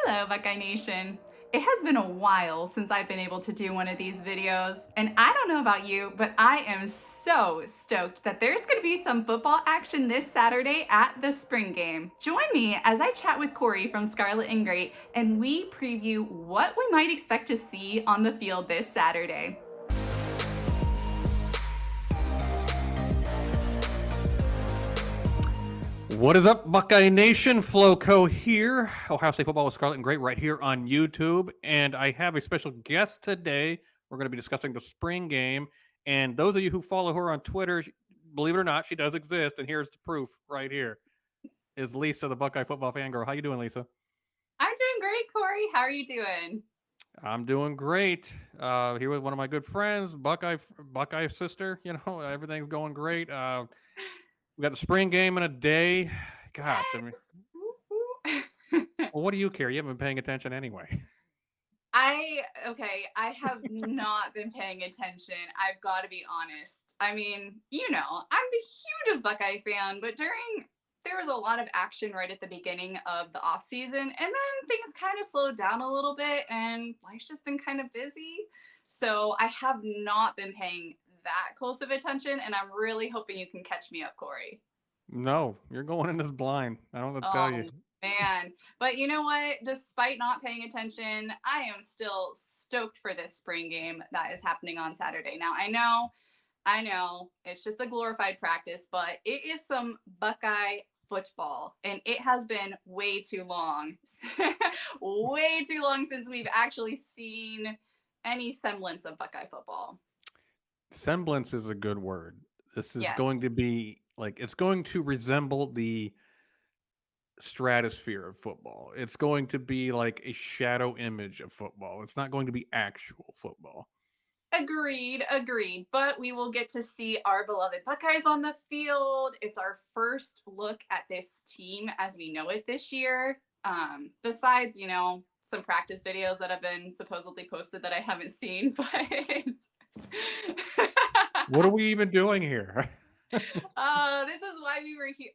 Hello, Buckeye Nation. It has been a while since I've been able to do one of these videos, and I don't know about you, but I am so stoked that there's going to be some football action this Saturday at the spring game. Join me as I chat with Cory from Scarlet and Great, and we preview what we might expect to see on the field this Saturday. What is up, Buckeye Nation? Floco here. Ohio State football with Scarlet and Great right here on YouTube. And I have a special guest today. We're going to be discussing the spring game. And those of you who follow her on Twitter, believe it or not, she does exist. And here's the proof right here. Is Lisa, the Buckeye football fangirl. How you doing, Lisa? I'm doing great, Cory. How are you doing? I'm doing great. Here with one of my good friends, Buckeye sister. You know, everything's going great. We got the spring game in a day. Gosh, I mean, Yes. well, what do you care? You haven't been paying attention anyway. I have not been paying attention. I've got to be honest. I mean, I'm the hugest Buckeye fan, but there was a lot of action right at the beginning of the off season, and then things kind of slowed down a little bit, and life's just been kind of busy. So I have not been paying that close of attention, and I'm really hoping you can catch me up, Cory. No, you're going in this blind. I don't know what to tell Oh you. man. But you know what? Despite not paying attention, I am still stoked for this spring game that is happening on Saturday. Now, I know, it's just a glorified practice, but it is some Buckeye football, and it has been way too long. Way too long since we've actually seen any semblance of Buckeye football. Semblance is a good word. This is going Yes. to be like it's going to resemble the stratosphere of football. It's going to be like a shadow image of football. It's not going to be actual football. Agreed. But we will get to see our beloved Buckeyes on the field. It's our first look at this team as we know it this year. Besides, some practice videos that have been supposedly posted that I haven't seen, but What are we even doing here? this is why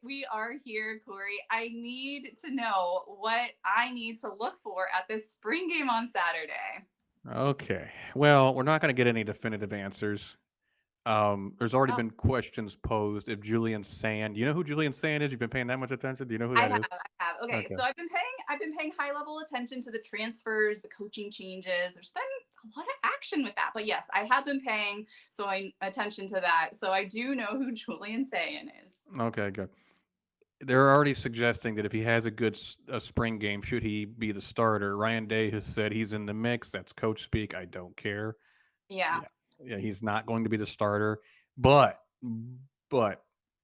we are here, Cory. I need to know what I need to look for at this spring game on Saturday. Okay. Well, we're not going to get any definitive answers. There's already Oh, been questions posed if Julian Sand. You know who Julian Sand is? You've been paying that much attention? Do you know who I that have, is? I have. Okay, Okay. so I've been paying high level attention to the transfers, the coaching changes. There's been a lot of action with that, but yes, I have been paying attention to that. So I do know who Julian Sayin is. Okay, good. They're already suggesting that if he has a spring game, should he be the starter? Ryan Day has said he's in the mix. That's coach speak. I don't care. Yeah. Yeah, yeah, he's not going to be the starter, but we're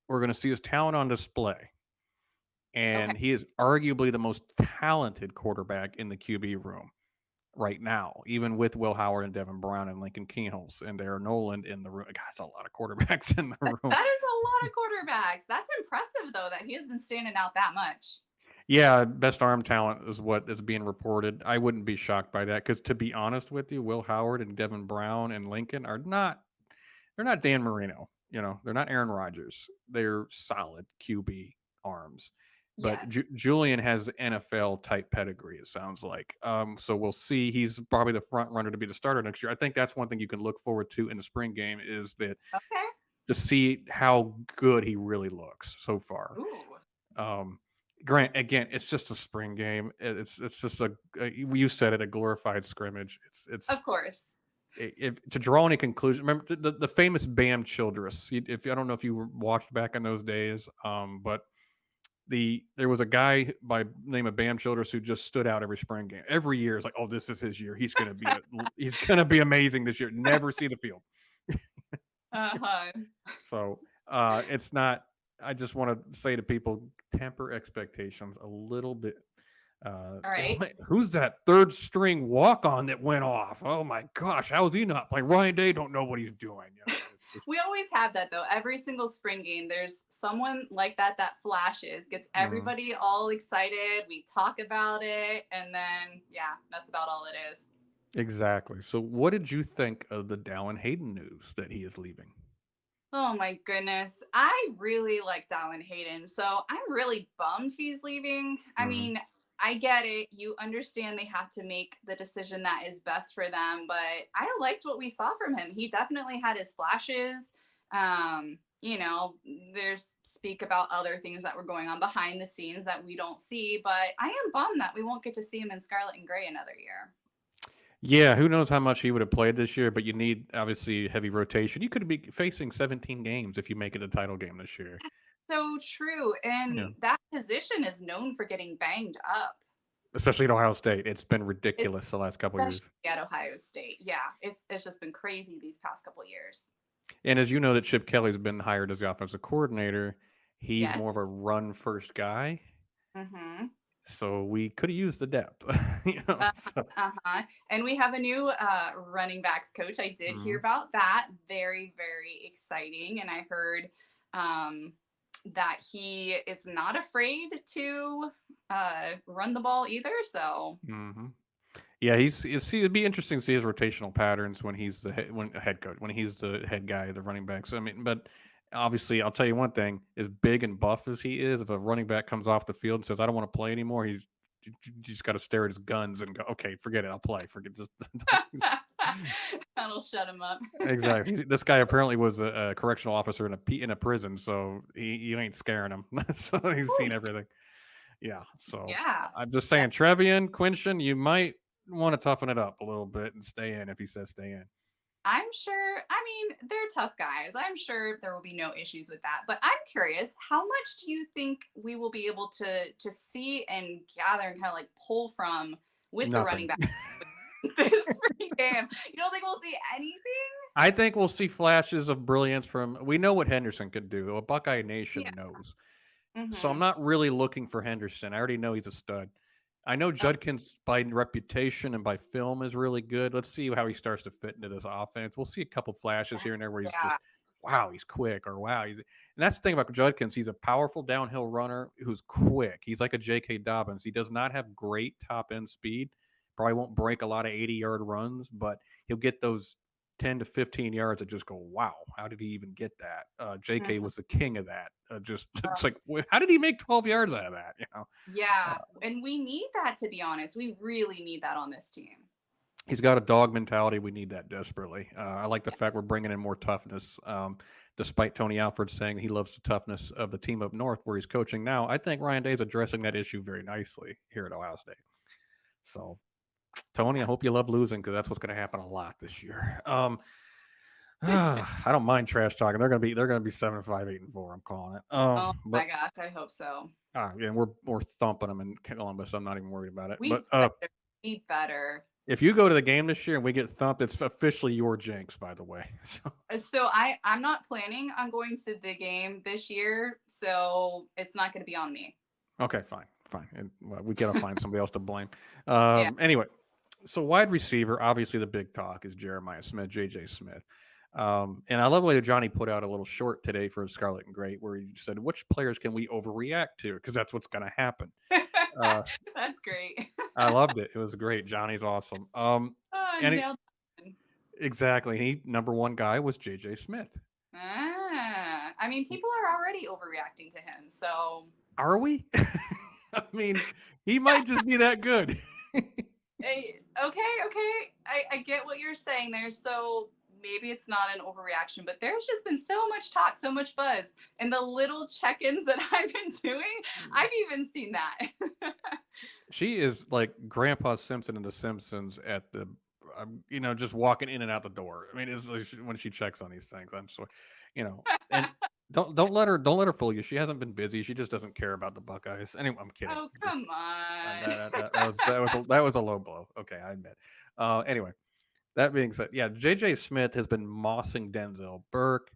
going to see his talent on display, Okay. and he is arguably the most talented quarterback in the QB room right now, even with Will Howard and Devin Brown and Lincoln Kienholz and Aaron Noland in the room. God, that's a lot of quarterbacks in the room. That is a lot of quarterbacks. That's impressive though that he has been standing out that much. Yeah, best arm talent is what is being reported. I wouldn't be shocked by that because, to be honest with you, Will Howard and Devin Brown and Lincoln are not. They're not Dan Marino. You know, they're not Aaron Rodgers. They're solid QB arms. But Yes. Julian has NFL type pedigree. It sounds like. So we'll see. He's probably the front runner to be the starter next year. I think that's one thing you can look forward to in the spring game is that Okay. to see how good he really looks so far. Ooh. Um, Grant, again, it's just a spring game. It's just you said it, a glorified scrimmage. Of course. If to draw any conclusion, remember the famous Bam Childress. If I don't know if you watched back in those days, but there was a guy by name of Bam Childress who just stood out every spring game. Every year is like, oh, this is his year. He's gonna be amazing this year. Never see the field. Uh-huh. So it's not. I just want to say to people, temper expectations a little bit. All right. Who's that third string walk on that went off? Oh my gosh, how is he not playing? Ryan Day don't know what he's doing. You know, it's just, We always have that though. Every single spring game, there's someone like that flashes, gets mm, everybody all excited. We talk about it, and then yeah, that's about all it is. exactly. So, what did you think of the Dallin Hayden news that he is leaving? Oh my goodness. I really like Dallin Hayden, so I'm really bummed he's leaving. I Hmm. mean, I get it. You understand they have to make the decision that is best for them, but I liked what we saw from him. He definitely had his flashes. You know, there's speak about other things that were going on behind the scenes that we don't see, but I am bummed that we won't get to see him in Scarlet and Gray another year. Yeah, who knows how much he would have played this year, but you need obviously heavy rotation. You could be facing 17 games if you make it a title game this year. So true. Yeah. And that position is known for getting banged up. Especially at Ohio State. It's been It's ridiculous the last couple of years. especially at Ohio State. Yeah, it's just been crazy these past couple years. And as you know that Chip Kelly's been hired as the offensive coordinator, he's more Yes. of a run first guy. Mm-hmm. So we could have used the depth. So Uh-huh. And we have a new running backs coach. I did hear mhm. about that. Very, very exciting. And I heard that he is not afraid to run the ball either. So Mhm. Yeah, it'd be interesting to see his rotational patterns when he's head coach, when he's the head guy of the running backs. I mean, but obviously, I'll tell you one thing: as big and buff as he is, if a running back comes off the field and says, "I don't want to play anymore," you just got to stare at his guns and go, "Okay, forget it. I'll play. Forget just." that'll shut him up. Exactly. This guy apparently was a correctional officer in a prison, so you ain't scaring him. So he's seen everything. Yeah. So Yeah. I'm just Yeah. saying, Trevian, Quinshin, you might want to toughen it up a little bit and stay in if he says stay in. I'm sure, I mean, they're tough guys. I'm sure there will be no issues with that. But I'm curious, how much do you think we will be able to see and gather and kind of like pull from with the running Nothing. back this spring game? You don't think we'll see anything? I think we'll see flashes of brilliance from. We know what Henderson could do. What Buckeye Yeah. Nation knows. So I'm Mm-hmm. not really looking for Henderson. I already know he's a stud. I know Judkins by reputation and by film is really good. Let's see how he starts to fit into this offense. We'll see a couple flashes here and there where he's just, Yeah. wow, he's quick, or wow, and that's the thing about Judkins. He's a powerful downhill runner who's quick. He's like a J.K. Dobbins. He does not have great top end speed. Probably won't break a lot of 80-yard runs, but he'll get those 10 to 15 yards that just go, wow, how did he even get that? J.K. Mhm. was the king of that. Just it's like, how did he make 12 yards out of that? Yeah. And we need that, to be honest. We really need that on this team. He's got a dog mentality. We need that desperately. I like the fact we're bringing in more toughness. Despite Tony Alford saying he loves the toughness of the team up north where he's coaching now, I think Ryan Day is addressing that issue very nicely here at Ohio State. So, Tony, I hope you love losing because that's what's going to happen a lot this year. I don't mind trash talking. They're gonna be 7-5, 8-4. I'm calling it. Oh But my gosh, I hope so. yeah, we're thumping them in Columbus. I'm not even worried about it. We But better. We better. if you go to the game this year and we get thumped, it's officially your jinx, by the way. So, So I'm not planning on going to the game this year, so it's not going to be on me. okay, fine. And, well, we gotta find somebody else to blame. Yeah. Anyway, so wide receiver, obviously the big talk is Jeremiah Smith, JJ Smith. And I love the way Johnny put out a little short today for Scarlet and Great, where he said, "Which players can we overreact to? Because that's what's going to happen." Uh, That's great. I loved it. It was great. Johnny's awesome. Oh, And you nailed it. exactly, he number one guy was JJ Smith. I mean, people are already overreacting to him, so Are we? I mean, he might just be that good. okay. I get what you're saying there. So maybe it's not an overreaction, but there's just been so much talk, so much buzz, and the little check-ins that I've been doing, I've even seen that. She is like Grandpa Simpson in The Simpsons at the, just walking in and out the door. I mean, it's like when she checks on these things. I'm so, and don't let her fool you. She hasn't been busy. She just doesn't care about the Buckeyes. Anyway, I'm kidding. Oh, Just come on. that was a low blow. Okay, I admit. Anyway, that being said, yeah, JJ Smith has been mossing Denzel Burke,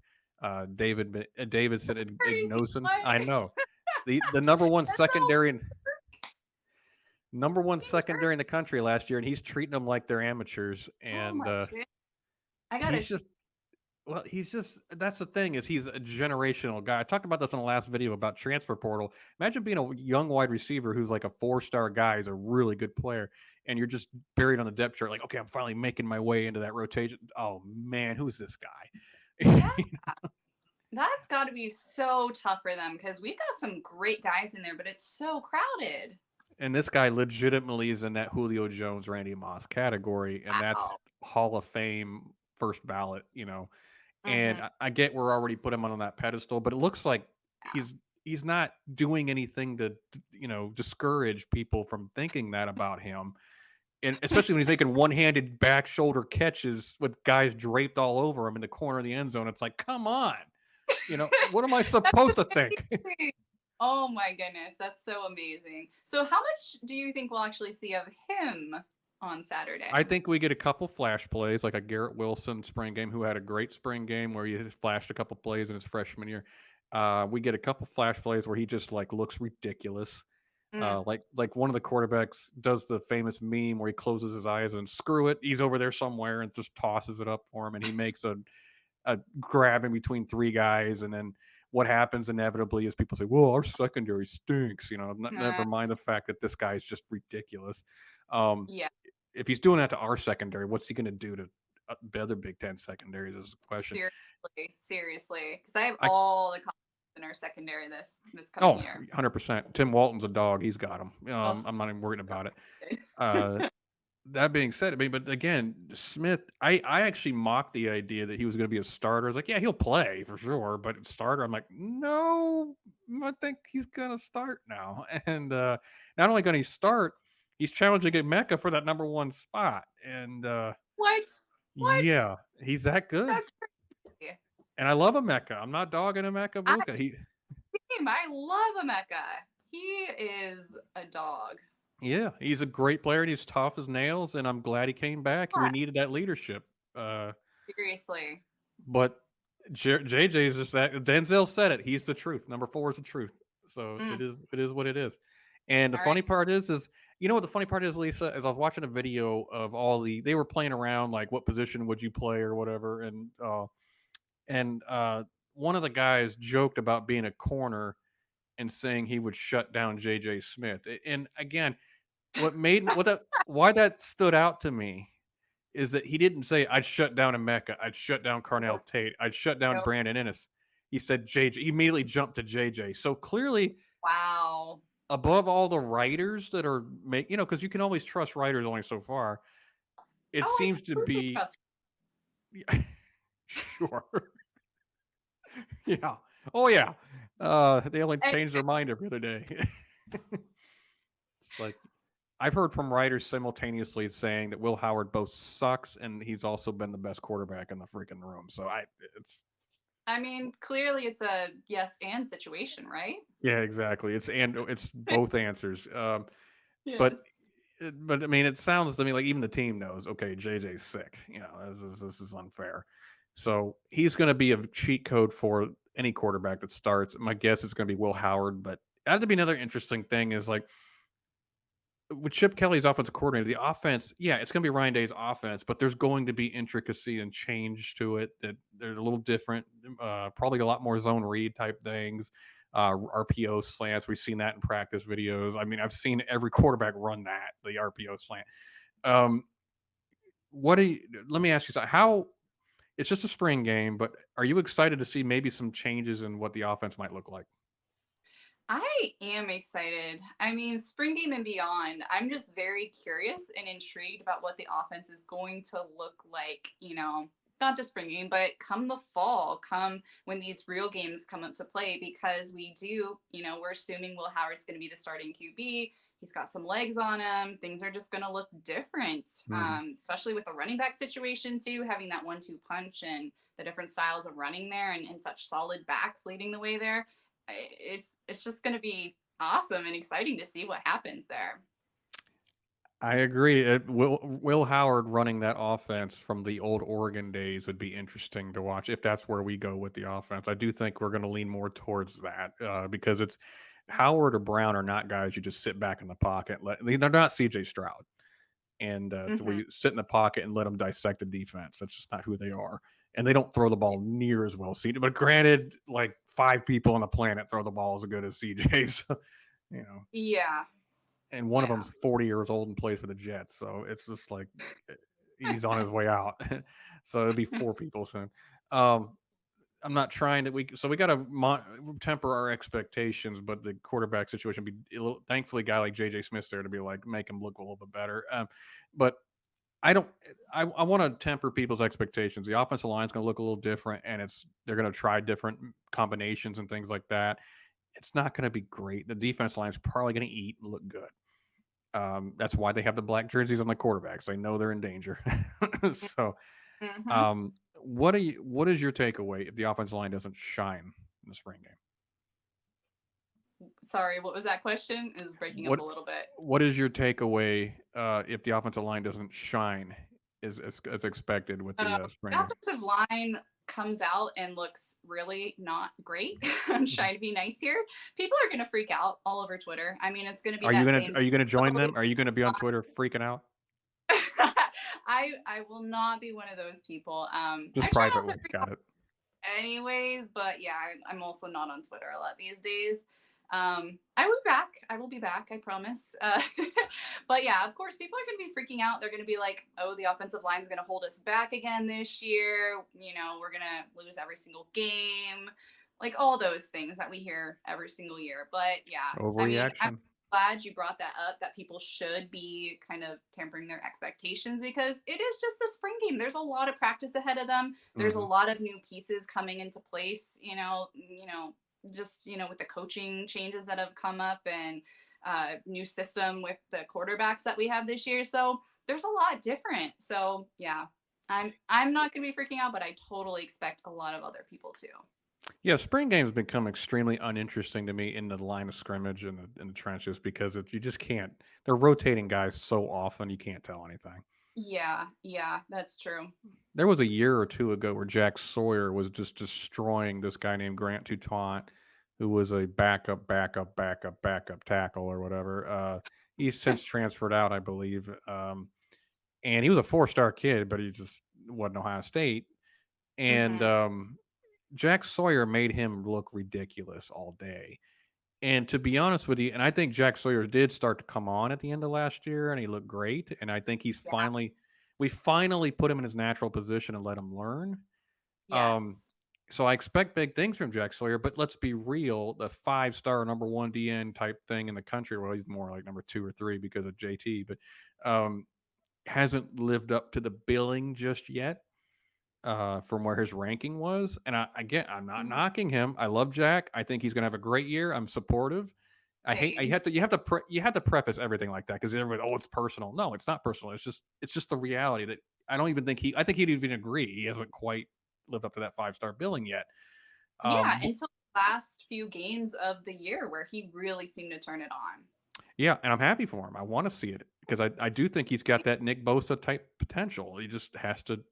Davidson, Crazy. Ignosin. What? I know the number one That's so secondary and number one secondary in the country last year, and he's treating them like they're amateurs. oh And my goodness. I gotta he's just, well, he's just, that's the thing is he's a generational guy. I talked about this in the last video about transfer portal. Imagine being a young wide receiver who's like a 4-star guy, is a really good player, and you're just buried on the depth chart. Like, okay, I'm finally making my way into that rotation. Oh man, who's this guy? yeah. That's got to be so tough for them because we've got some great guys in there, but it's so crowded. And this guy legitimately is in that Julio Jones, Randy Moss category, and that's Wow. Hall of Fame first ballot, you know. And Hmm. I get we're already put him on that pedestal, but it looks like Yeah. he's not doing anything to discourage people from thinking that about him. And especially when he's making one-handed back shoulder catches with guys draped all over him in the corner of the end zone. It's like, come on, what am I supposed That's to think? amazing. Oh my goodness, that's so amazing. So, how much do you think we'll actually see of him on Saturday? I think we get a couple flash plays, like a Garrett Wilson spring game, who had a great spring game where he just flashed a couple plays in his freshman year. We get a couple flash plays where he just like looks ridiculous. Mm, Like one of the quarterbacks does the famous meme where he closes his eyes and screw it, he's over there somewhere and just tosses it up for him, and he makes a grab in between three guys, and then what happens inevitably is people say, "Well, our secondary stinks." uh, Never mind the fact that this guy's just ridiculous. Um, yeah, if he's doing that to our secondary, what's he going to do to the other Big Ten secondaries? Is the question. seriously, because I have I all the confidence in our secondary this coming Oh, year. 100%. Tim Walton's a dog. He's got him. Oh, I'm not even worried so about it. excited. Uh, that being said, I mean, but again, Smith, I actually mocked the idea that he was going to be a starter. I was like, yeah, he'll play for sure, but starter, I'm like, no, I think he's going to start now. And not only going to start, he's challenging Mecca for that number one spot. And What? What? yeah, he's that good. That's crazy. And I love Emeka. I'm not dogging I Emeka. I love Emeka. He is a dog. Yeah, he's a great player and he's tough as nails. And I'm glad he came back. We Yeah, needed that leadership. Uh, seriously. but JJ is just that. Denzel said it. He's the truth. Number four is the truth. So Mm, it is what it is. And the all right. funny part is you know what the funny part is, Lisa, is I was watching a video of they were playing around like what position would you play or whatever, and one of the guys joked about being a corner and saying he would shut down JJ Smith. And again, what that why that stood out to me is that he didn't say I'd shut down Emeka, I'd shut down Carnell Nope. Tate, I'd shut down Nope. Brandon Ennis. He said JJ. He immediately jumped to JJ. So clearly, Wow. above all the writers that are because you can always trust writers only so far. It Oh, I seems to completely be trust. sure, yeah, oh yeah. They only And, change their mind every other day. It's like I've heard from writers simultaneously saying that Will Howard both sucks and he's also been the best quarterback in the freaking room. So it's I mean, clearly it's a yes and situation, right? yeah, exactly. It's both answers. Yes. But but I mean, it sounds to me like even the team knows. Okay, JJ's sick. This is unfair. So he's going to be a cheat code for any quarterback that starts. My guess is going to be Will Howard. But that'd be another interesting thing is like with Chip Kelly's offensive coordinator, the offense, yeah, it's going to be Ryan Day's offense, but there's going to be intricacy and change to it that they're a little different. Probably a lot more zone read type things, RPO slants. We've seen that in practice videos. I mean, I've seen every quarterback run that the RPO slant. Um, what do you? Let me ask you something. How? It's just a spring game, but are you excited to see maybe some changes in what the offense might look like? I am excited. I mean, spring game and beyond, I'm just very curious and intrigued about what the offense is going to look like, not just spring game, but come the fall, come when these real games come up to play, because we're assuming Will Howard's going to be the starting QB. He's got some legs on him. Things are just going to look different, Hmm. especially with the running back situation, too, having that 1-2 punch and the different styles of running there and such solid backs leading the way there. It's just going to be awesome and exciting to see what happens there. I agree. Will Howard running that offense from the old Oregon days would be interesting to watch if that's where we go with the offense. I do think we're going to lean more towards that because it's Howard or Brown are not guys you just sit back in the pocket. They're not C.J. Stroud, and to where Hmm. you sit in the pocket and let them dissect the defense. That's just not who they are, and they don't throw the ball near as well. But granted, like five people on the planet throw the ball as good as C.J. So, you know Yeah, and one of yeah. them's 40 years old and plays for the Jets. So it's just like he's on his way out. So it'll be four people soon. Um, I'm not trying to. We got to temper our expectations, but the quarterback situation be a little, thankfully, a guy like JJ Smith's there to be like make him look a little bit better. But I don't. I want to temper people's expectations. The offensive line is going to look a little different, and they're going to try different combinations and things like that. It's not going to be great. The defense line is probably going to eat and look good. That's why they have the black jerseys on the quarterbacks. They know they're in danger. So, Hmm. what is your takeaway if the offensive line doesn't shine in the spring game? Sorry, what was that question? It was breaking up What a little bit. what is your takeaway if the offensive line doesn't shine as expected with the spring The game? offensive line comes out and looks really not great. I'm trying to be nice here. People are going to freak out all over Twitter. I mean, it's going to be that same Are you gonna join totally them? Are you gonna be on Twitter freaking out? I will not be one of those people. Just I try not to privately. freak out Got it. anyways, but yeah, I'm also not on Twitter a lot these days. I will be back. I will be back. I promise. But yeah, of course, people are going to be freaking out. They're going to be like, "Oh, the offensive line is going to hold us back again this year. You know, we're going to lose every single game." Like all those things that we hear every single year. But yeah, I mean, I'm Overreaction. glad you brought that up. That people should be kind of tempering their expectations because it is just the spring game. There's a lot of practice ahead of them. There's a Hmm. lot of new pieces coming into place. Just with the coaching changes that have come up and new system with the quarterbacks that we have this year. So there's a lot different. So yeah, I'm not gonna be freaking out, but I totally expect a lot of other people to. Yeah, spring games become extremely uninteresting to me in the line of scrimmage and the trenches because you just can't. They're rotating guys so often you can't tell anything. Yeah, that's true. There was a year or two ago where Jack Sawyer was just destroying this guy named Grant Toutant, who was a backup tackle or whatever. He's since transferred out, I believe, and he was a four-star kid, but he just wasn't Ohio State. And Hmm. Jack Sawyer made him look ridiculous all day. And to be honest with you, and I think Jack Sawyer did start to come on at the end of last year, and he looked great. And I think Yeah. we finally put him in his natural position and let him learn. Um, Yes. so I expect big things from Jack Sawyer, but let's be real, the five-star number one DN type thing in the country, well, he's more like number two or three because of JT, but um, hasn't lived up to the billing just yet from where his ranking was. And again, I'm not Mhm. knocking him. I love Jack. I think he's going to have a great year. I'm supportive. Thanks. You have to preface everything like that because everybody, oh, it's personal. No, it's not personal. It's just the reality that I don't even think I think he'd even agree. He hasn't quite lived up to that five-star billing yet. Yeah, Um, until the last few games of the year where he really seemed to turn it on. yeah, and I'm happy for him. I want to see it because I do think he's got that Nick Bosa type potential. He just has to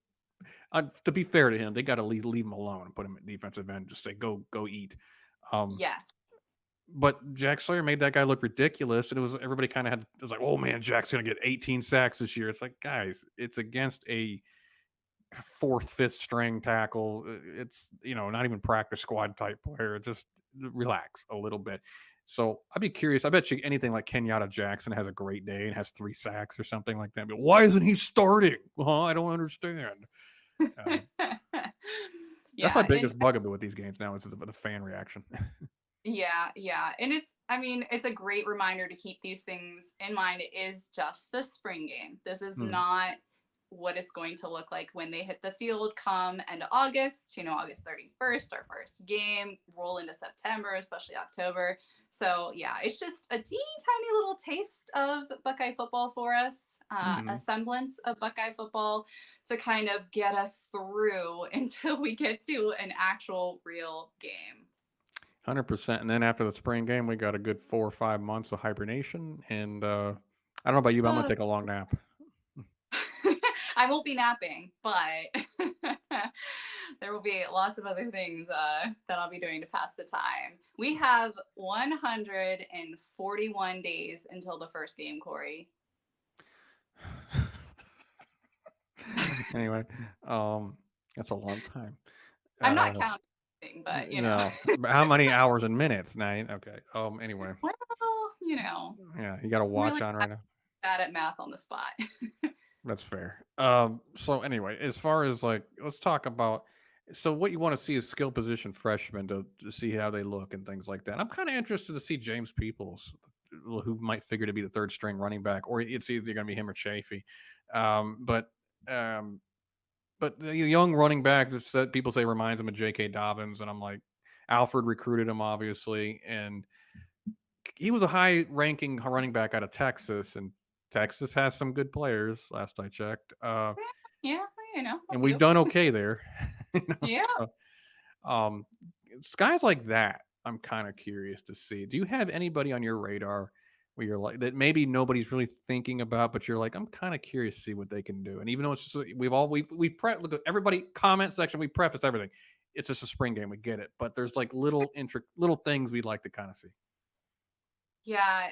be fair to him, they got to leave him alone and put him at defensive end. Just say go eat. Um, Yes. but Jack Sawyer made that guy look ridiculous, and it was everybody kind of had it was like, oh man, Jack's gonna get 18 sacks this year. It's like, guys, it's against a fourth, fifth string tackle. It's not even practice squad type player. Just relax a little bit. So I'd be curious. I bet you anything like Kenyatta Jackson has a great day and has 3 sacks or something like that. But why isn't he starting? Huh? I don't understand. Um, that's my Yeah, and biggest bugaboo with these games now is the fan reaction. yeah, and I mean, it's a great reminder to keep these things in mind. It is just the spring game. This is Mm. not what it's going to look like when they hit the field come end of August, August 31st, our first game, roll into September, especially October. So, yeah, it's just a teeny tiny little taste of Buckeye football for us, a Mm. semblance of Buckeye football to kind of get us through until we get to an actual real game. 100%. And then after the spring game, we got a good 4 or 5 months of hibernation. And I don't know about you, but I'm gonna take a long nap. I won't be napping, but there will be lots of other things that I'll be doing to pass the time. We have 141 days until the first game, Cory. Anyway, that's a long time. I'm not Uh, counting, but no, but how many hours and minutes? Nine. Okay. Anyway, well, yeah, you got a I'm watch really on right now. bad at math on the spot. That's fair. So anyway, as far as like, let's talk about. So what you want to see is skill position freshmen to see how they look and things like that. I'm kind of interested to see James Peoples, who might figure to be the third string running back, or it's either going to be him or Chafee. Um, but um, but the young running back that people say reminds him of J.K. Dobbins, and I'm like, Alfred recruited him obviously, and he was a high-ranking running back out of Texas, and Texas has some good players. Last I checked, Yeah, a and we've few. done okay there. Yeah. So, um, it's guys like that, I'm kind of curious to see. Do you have anybody on your radar where you're like that maybe nobody's really thinking about, but you're like, I'm kind of curious to see what they can do. And even though it's just look at everybody comment section, we preface everything. It's just a spring game, we get it, but there's like little things we'd like to kind of see. Yeah,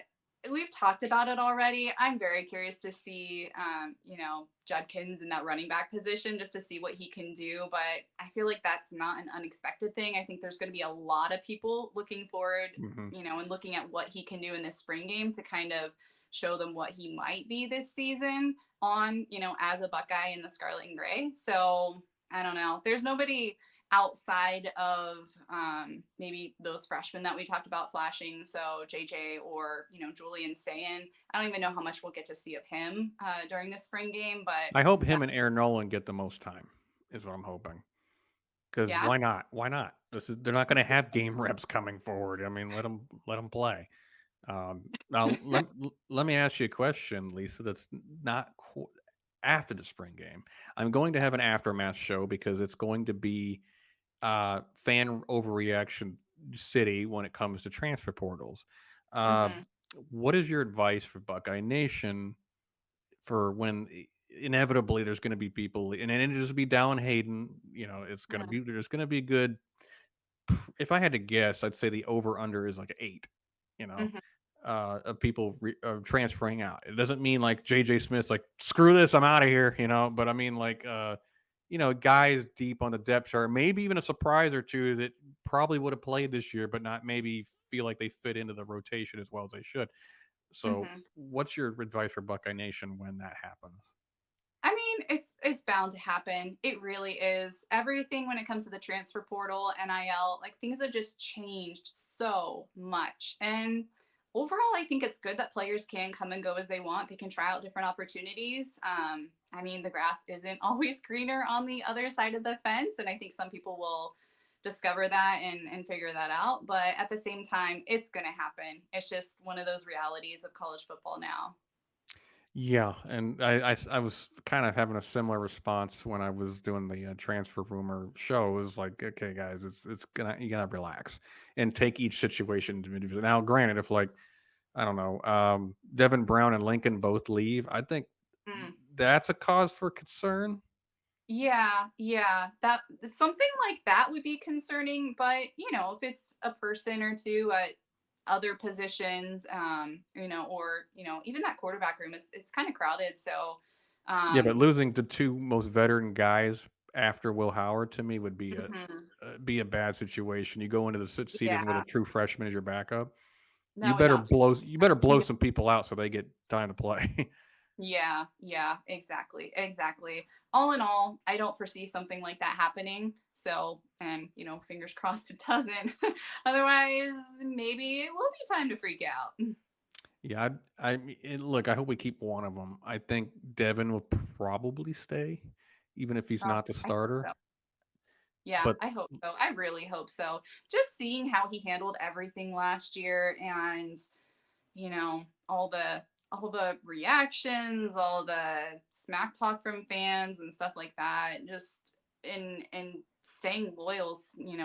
we've talked about it already. I'm very curious to see, Judkins in that running back position just to see what he can do. But I feel like that's not an unexpected thing. I think there's going to be a lot of people looking forward, Hmm. and looking at what he can do in this spring game to kind of show them what he might be this season as a Buckeye in the Scarlet and Gray. So I don't know. There's nobody outside of maybe those freshmen that we talked about flashing. So JJ or Julian Sayin. I don't even know how much we'll get to see of him during the spring game, but I hope him and Aaron Nolan get the most time, is what I'm hoping. Because yeah. why not? Why not? They're not going to have game reps coming forward. I mean, let them play. Now let me ask you a question, Lisa. That's not after the spring game. I'm going to have an aftermath show because it's going to be fan overreaction city when it comes to transfer portals. Uh, Hmm. what is your advice for Buckeye Nation for when inevitably there's going to be people, and then it'll just be down Hayden. It's going to be there's going to be good. If I had to guess, I'd say the over under is like 8. You know, Hmm. of people transferring out. It doesn't mean like JJ Smith's like screw this, I'm out of here. But I mean like guys deep on the depth chart, maybe even a surprise or two that probably would have played this year, but not maybe feel like they fit into the rotation as well as they should. So, Hmm. what's your advice for Buckeye Nation when that happens? I mean, it's bound to happen. It really is. Everything when it comes to the transfer portal, NIL, like things have just changed so much. And overall, I think it's good that players can come and go as they want. They can try out different opportunities. I mean, the grass isn't always greener on the other side of the fence, and I think some people will discover that and figure that out. But at the same time, it's going to happen. It's just one of those realities of college football now. Yeah, and I was kind of having a similar response when I was doing the transfer rumor show. It was like, okay, guys, it's gonna you gotta relax and take each situation individually. Now, granted, if like I don't know, Devin Brown and Lincoln both leave, I think Mm. that's a cause for concern. Yeah, yeah. That something like that would be concerning, but if it's a person or two at other positions, or even that quarterback room, it's kind of crowded. So, Yeah, but um, losing the two most veteran guys after Will Howard to me would mhm. be a bad situation. You go into the season with Yeah, a true freshman as your backup. You no, it better absolutely. blow some people out so they get time to play. Yeah, yeah, exactly, exactly. All in all, I don't foresee something like that happening. So, and fingers crossed it doesn't. Otherwise, maybe it will be time to freak out. Yeah, look. I hope we keep one of them. I think Devin will probably stay, even if he's Oh, not the I hope starter. so. Yeah, But I hope so. I really hope so. Just seeing how he handled everything last year and, all the reactions, all the smack talk from fans and stuff like that, just in staying loyal,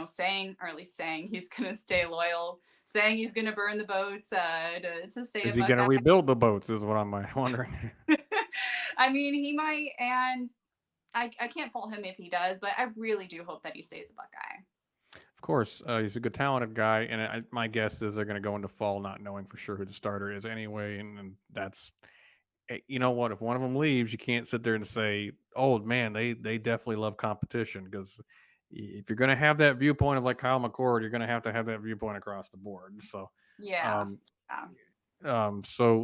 saying or at least saying he's going to stay loyal, saying he's going to burn the boats to stay is a he going to Buckeye. rebuild the boats? Is what I'm wondering. I mean, he might, and I can't fault him if he does, but I really do hope that he stays a Buckeye. Of course, he's a good, talented guy, and my guess is they're going to go into fall not knowing for sure who the starter is anyway, and that's you know what? If one of them leaves, you can't sit there and say, "Oh man, they definitely love competition," because if you're going to have that viewpoint of like Kyle McCord, you're going to have that viewpoint across the board. So, Yeah. um, Yeah.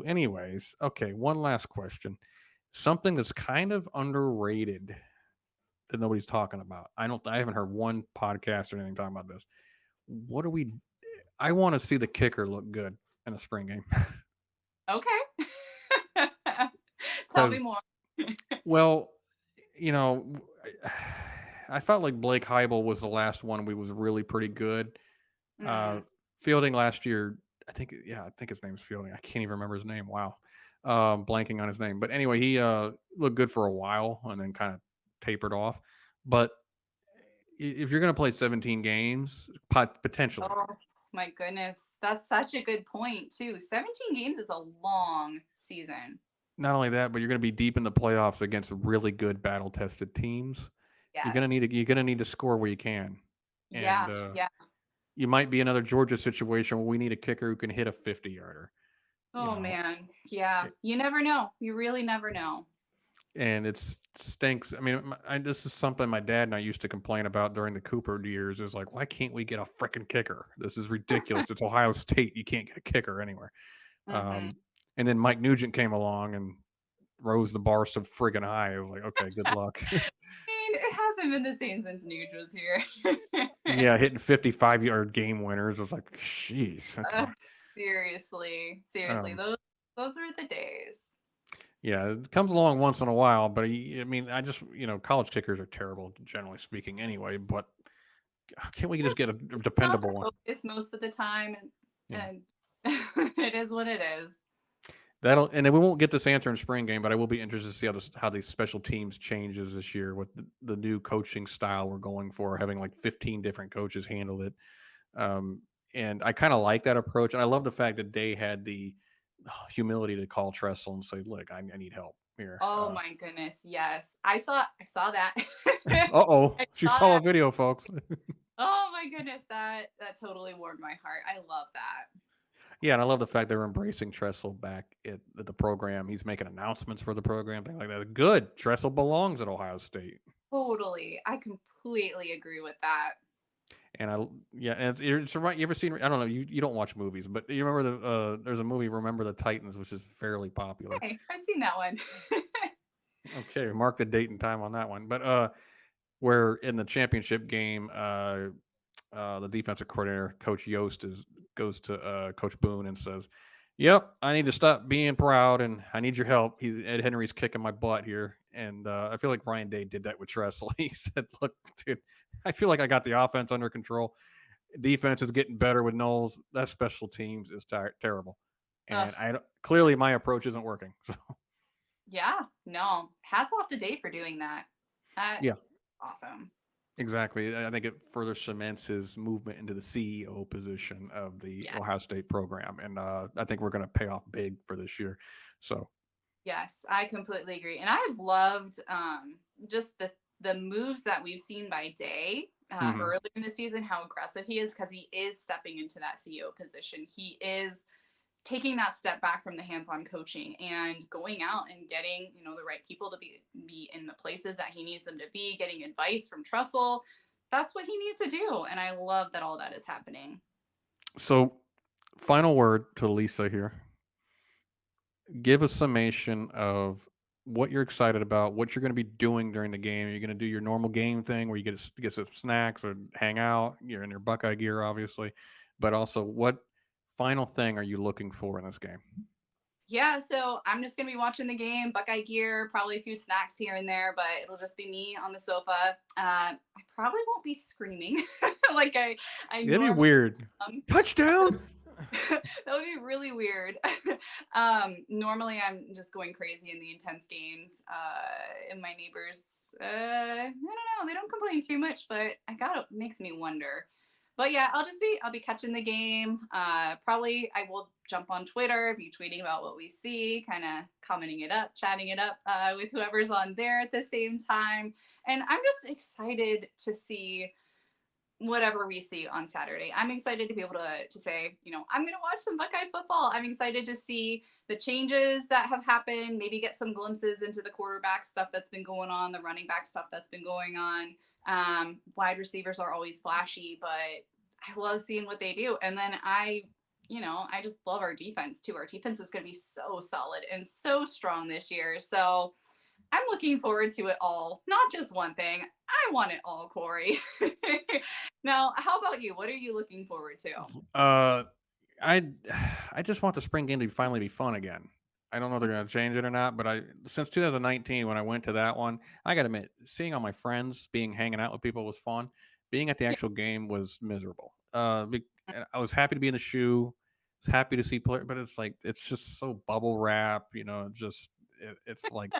anyways, okay, one last question. Something that's kind of underrated that nobody's talking about. I haven't heard one podcast or anything talking about this. What are we? I want to see the kicker look good in the spring game. Okay. Tell me Because, more. well, you know, I felt like Blake Heibel was the last one we was really pretty good. Uh, Mm. Fielding last year, I think his name's Fielding. I can't even remember his name. Wow, blanking on his name. But anyway, he looked good for a while and then kind of tapered off. But if you're going to play 17 games, potentially, Oh my goodness. That's such a good point, too. 17 games is a long season. not only that, but you're going to be deep in the playoffs against really good battle tested teams. Yes. You're going to need to score where you can, and Yeah. Yeah. you might be another Georgia situation where we need a kicker who can hit a 50-yarder. You Oh know, man. Yeah. You never know. You really never know. and it stinks. I mean, this is something my dad and I used to complain about during the Cooper years. Is like, why can't we get a freaking kicker? This is ridiculous. It's Ohio State. You can't get a kicker anywhere. Hmm. And then Mike Nugent came along and rose the bar so friggin' high. I was like, okay, good luck. It hasn't been the same since Nuge was here. Yeah, hitting 55-yard game winners. I was like, jeez, uh, okay. seriously, seriously, Um, those were the days. yeah, it comes along once in a while, but I mean, I just, college kickers are terrible, generally speaking, anyway. But can't we just get a Not the dependable one? focus most of the time, Yeah. and it is what it is. And then we won't get this answer in spring game, but I will be interested to see how these special teams changes this year with the new coaching style we're going for, having like 15 different coaches handle it. Um, and I kind of like that approach, and I love the fact that they had the humility to call Tressel and say, "Look, I need help here." Oh my goodness, yes, I saw that. Oh, I she saw saw a that. video, folks. Oh my goodness, that totally warmed my heart. I love that. Yeah, and I love the fact they're embracing Tressel back at the program. He's making announcements for the program, things like that. Good. Tressel belongs at Ohio State. Totally, I completely agree with that. And yeah, and it's right. You ever seen? I don't know. You don't watch movies, but you remember there's a movie, Remember the Titans, which is fairly popular. Hey, I've seen that one. Okay, mark the date and time on that one. But where in the championship game, the defensive coordinator, Coach Yost, goes to Coach Boone and says, "Yep, I need to stop being proud, and I need your help. Ed Henry's kicking my butt here." And I feel like Ryan Day did that with Tressel. He said, "Look, dude, I feel like I got the offense under control. Defense is getting better with Knowles. That special teams is terrible, Ugh, and I clearly yes. my approach isn't working." So Yeah, no. Hats off to Dave for doing that. That yeah, awesome. exactly. I think it further cements his movement into the CEO position of the Yeah. Ohio State program, and I think we're going to pay off big for this year. So Yes, I completely agree. And I've loved just the moves that we've seen by Day mhm. earlier in the season, how aggressive he is because he is stepping into that CEO position. He is taking that step back from the hands-on coaching and going out and getting, the right people to be in the places that he needs them to be, getting advice from Trussell. That's what he needs to do. And I love that all that is happening. So final word to Lisa here. Give a summation of what you're excited about, what you're going to be doing during the game. You're going to do your normal game thing where you get some snacks or hang out. You're in your Buckeye gear, obviously, but also what final thing are you looking for in this game? Yeah, so I'm just gonna be watching the game, Buckeye gear, probably a few snacks here and there, but it'll just be me on the sofa. I probably won't be screaming like I It'd be normally weird. am. Touchdown! That would be really weird. Normally I'm just going crazy in the intense games. And my neighbors, I don't know, they don't complain too much, but I gotta makes me wonder. But yeah, I'll be catching the game. Probably I will jump on Twitter, be tweeting about what we see, kind of commenting it up, chatting it up with whoever's on there at the same time. And I'm just excited to see whatever we see on Saturday. I'm excited to be able to say, I'm going to watch some Buckeye football. I'm excited to see the changes that have happened, maybe get some glimpses into the quarterback stuff that's been going on, the running back stuff that's been going on. Wide receivers are always flashy, but I love seeing what they do. And then I just love our defense too. Our defense is going to be so solid and so strong this year. So I'm looking forward to it all, not just one thing. I want it all, Cory. Now, how about you? What are you looking forward to? Uh, I I just want the spring game to finally be fun again. I don't know if they're going to change it or not, but I since 2019 when I went to that one, I got to admit, seeing all my friends, being hanging out with people was fun. Being at the Yeah. actual game was miserable. I was happy to be in the shoe, was happy to see player, but it's like it's just so bubble wrap, just it's like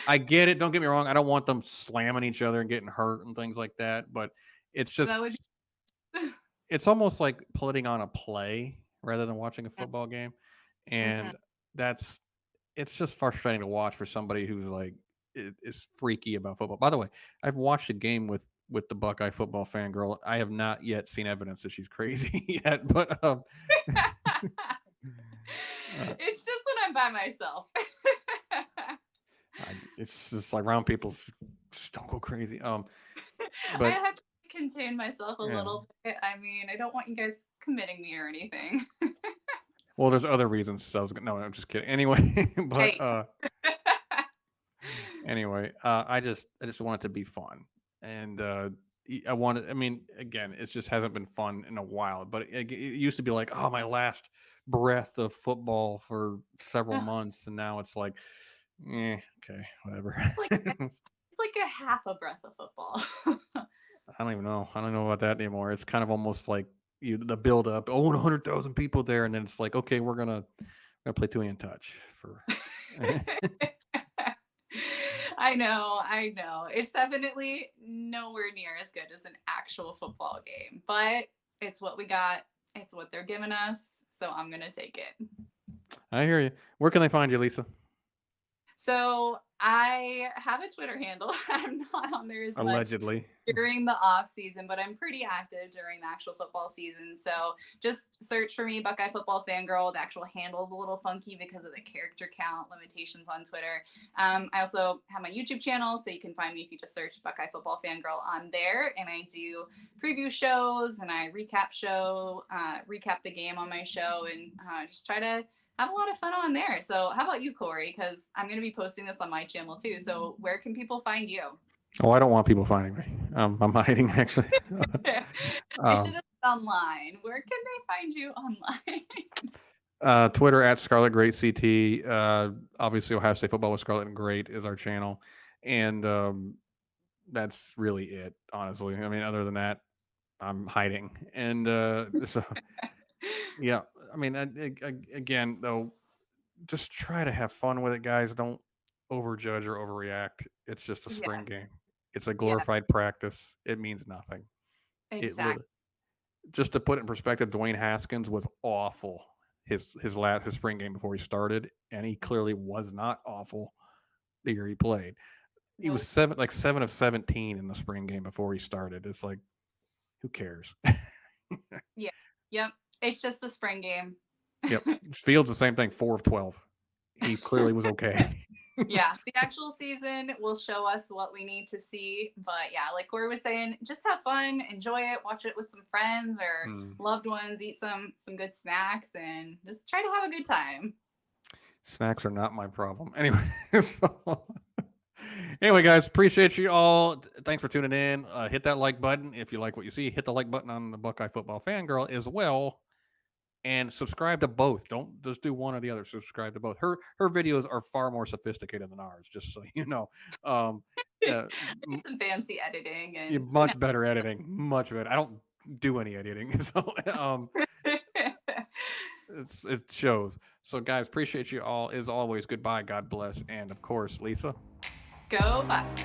I get it. Don't get me wrong. I don't want them slamming each other and getting hurt and things like that, but it's just That would be it's almost like putting on a play rather than watching a football game, Mhm. and that's it's just frustrating to watch for somebody who's like is freaky about football. By the way, I've watched a game with the Buckeye football fangirl. I have not yet seen evidence that she's crazy yet, but uh, It's just when I'm by myself. it's just like around people just don't go crazy. I But have to contain myself a yeah. little bit. I mean, I don't want you guys committing me or anything. Well, there's other reasons. So no, I'm just kidding. Anyway, but Hey. anyway, I just want it to be fun, and I wanted. I mean, again, it just hasn't been fun in a while. But it used to be like, oh, my last breath of football for several months, and now it's like, okay, whatever. Like it's like a half a breath of football. I don't even know. I don't know about that anymore. It's kind of almost like the build up. Oh, 100,000 people there, and then it's like, okay, we're gonna play Tui and Touch for. I know. It's definitely nowhere near as good as an actual football game, but it's what we got. It's what they're giving us, so I'm gonna take it. I hear you. Where can they find you, Lisa? So I have a Twitter handle. I'm not on there as much Allegedly. during the off season, but I'm pretty active during the actual football season. So just search for me, Buckeye Football Fangirl. The actual handle is a little funky because of the character count limitations on Twitter. I also have my YouTube channel, so you can find me if you just search Buckeye Football Fangirl on there. And I do preview shows and I recap the game on my show, and just try to have a lot of fun on there. So how about you, Cory? Because I'm going to be posting this on my channel too. So where can people find you? Oh, I don't want people finding me. I'm hiding actually. I should have said online. Where can they find you online? Twitter at Scarlet Great CT. Obviously, Ohio State Football with Scarlet and Great is our channel, and that's really it. Honestly, I mean, other than that, I'm hiding, and so yeah. I mean, again, though, just try to have fun with it, guys. Don't overjudge or overreact. It's just a spring Yes. game. It's a Yeah, glorified practice. It means nothing. It exactly. literally, just to put it in perspective, Dwayne Haskins was awful his spring game before he started, and he clearly was not awful the year he played. He was Nope. 7 of 17 in the spring game before he started. It's like, who cares? Yeah. Yep. It's just the spring game. Yep. Fields the same thing, 4 of 12. He clearly was okay. Yeah, the actual season will show us what we need to see. But yeah, like Cory was saying, just have fun, enjoy it, watch it with some friends or loved ones, eat some good snacks, and just try to have a good time. Snacks are not my problem. Anyway, anyway, guys, appreciate you all. Thanks for tuning in. Hit that like button if you like what you see. Hit the like button on the Buckeye Football Fangirl as well, and subscribe to both. Don't just do one or the other. Subscribe to both. Her videos are far more sophisticated than ours. Just so you know. Some fancy editing and Much better editing. Much better. I don't do any editing, so it shows. So, guys, appreciate you all. As always, goodbye. God bless, and of course, Lisa. go Bucks.